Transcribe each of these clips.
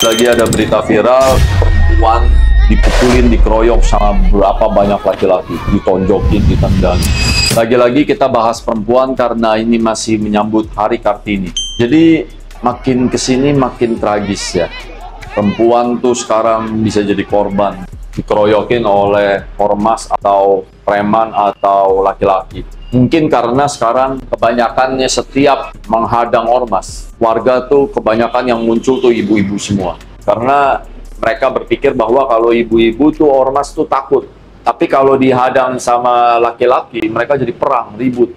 Lagi ada berita viral, perempuan dipukulin, dikeroyok sama berapa banyak laki-laki, ditonjokin, ditendang. Lagi-lagi kita bahas perempuan karena ini masih menyambut Hari Kartini. Jadi makin kesini makin tragis ya. Perempuan tuh sekarang bisa jadi korban, dikeroyokin oleh ormas atau preman atau laki-laki. Mungkin karena sekarang kebanyakannya setiap menghadang ormas, warga tuh kebanyakan yang muncul tuh ibu-ibu semua. Karena mereka berpikir bahwa kalau ibu-ibu tuh ormas tuh takut. Tapi kalau dihadang sama laki-laki, mereka jadi perang, ribut.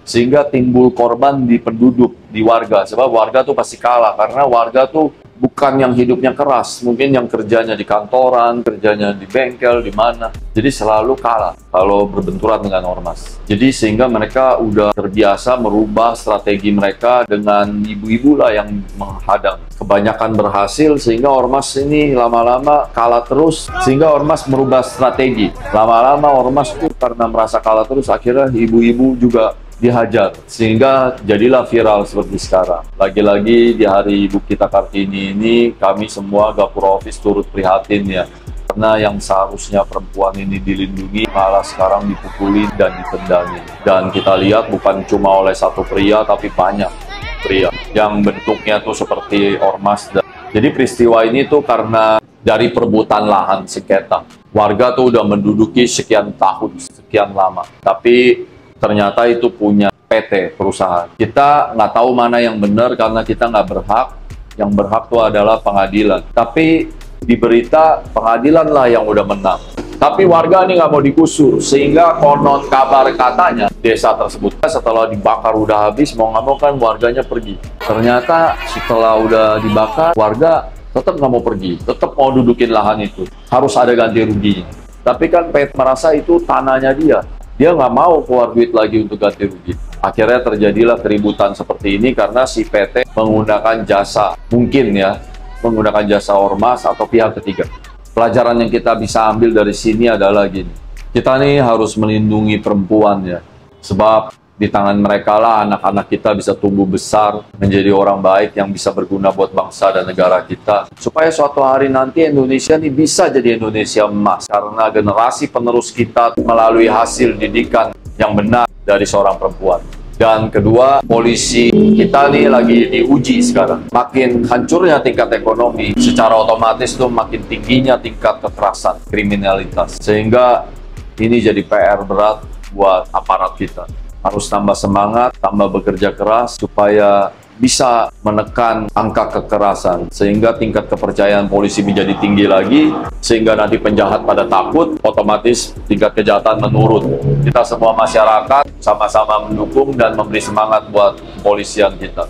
Sehingga timbul korban di penduduk, di warga. Sebab warga tuh pasti kalah, karena warga tuh bukan yang hidupnya keras, mungkin yang kerjanya di kantoran, kerjanya di bengkel, di mana. Jadi selalu kalah kalau berbenturan dengan ormas. Jadi sehingga mereka udah terbiasa merubah strategi mereka dengan ibu-ibu lah yang menghadang. Kebanyakan berhasil sehingga ormas ini lama-lama kalah terus, sehingga ormas merubah strategi. Lama-lama ormas itu karena merasa kalah terus, akhirnya ibu-ibu juga dihajar, sehingga jadilah viral seperti sekarang. Lagi-lagi di hari Ibu kita Kartini ini, kami semua Gapura Office turut prihatin ya, karena yang seharusnya perempuan ini dilindungi malah sekarang dipukulin dan ditendangin. Dan kita lihat bukan cuma oleh satu pria, tapi banyak pria yang bentuknya tuh seperti ormas. Jadi peristiwa ini tuh karena dari perebutan lahan sengketa. Warga tuh udah menduduki sekian tahun, sekian lama, tapi ternyata itu punya PT, perusahaan. Kita nggak tahu mana yang benar karena kita nggak berhak. Yang berhak itu adalah pengadilan. Tapi di berita pengadilan lah yang udah menang. Tapi warga ini nggak mau digusur, sehingga konon kabar katanya desa tersebut setelah dibakar udah habis, mau nggak mau kan warganya pergi. Ternyata setelah udah dibakar, warga tetap nggak mau pergi, tetap mau dudukin lahan itu. Harus ada ganti ruginya. Tapi kan PT merasa itu tanahnya dia. Dia nggak mau keluar duit lagi untuk ganti rugi. Akhirnya terjadilah keributan seperti ini karena si PT menggunakan jasa, mungkin ya, menggunakan jasa ormas atau pihak ketiga. Pelajaran yang kita bisa ambil dari sini adalah gini, kita nih harus melindungi perempuan ya, sebab di tangan mereka lah anak-anak kita bisa tumbuh besar menjadi orang baik yang bisa berguna buat bangsa dan negara kita. Supaya suatu hari nanti Indonesia ini bisa jadi Indonesia emas. Karena generasi penerus kita melalui hasil didikan yang benar dari seorang perempuan. Dan kedua, polisi kita nih lagi diuji sekarang. Makin hancurnya tingkat ekonomi, secara otomatis tuh makin tingginya tingkat kekerasan, kriminalitas. Sehingga ini jadi PR berat buat aparat kita. Harus tambah semangat, tambah bekerja keras supaya bisa menekan angka kekerasan sehingga tingkat kepercayaan polisi menjadi tinggi lagi, sehingga nanti penjahat pada takut, otomatis tingkat kejahatan menurun. Kita semua masyarakat sama-sama mendukung dan memberi semangat buat kepolisian kita.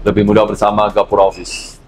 Lebih mudah bersama Gapura Office.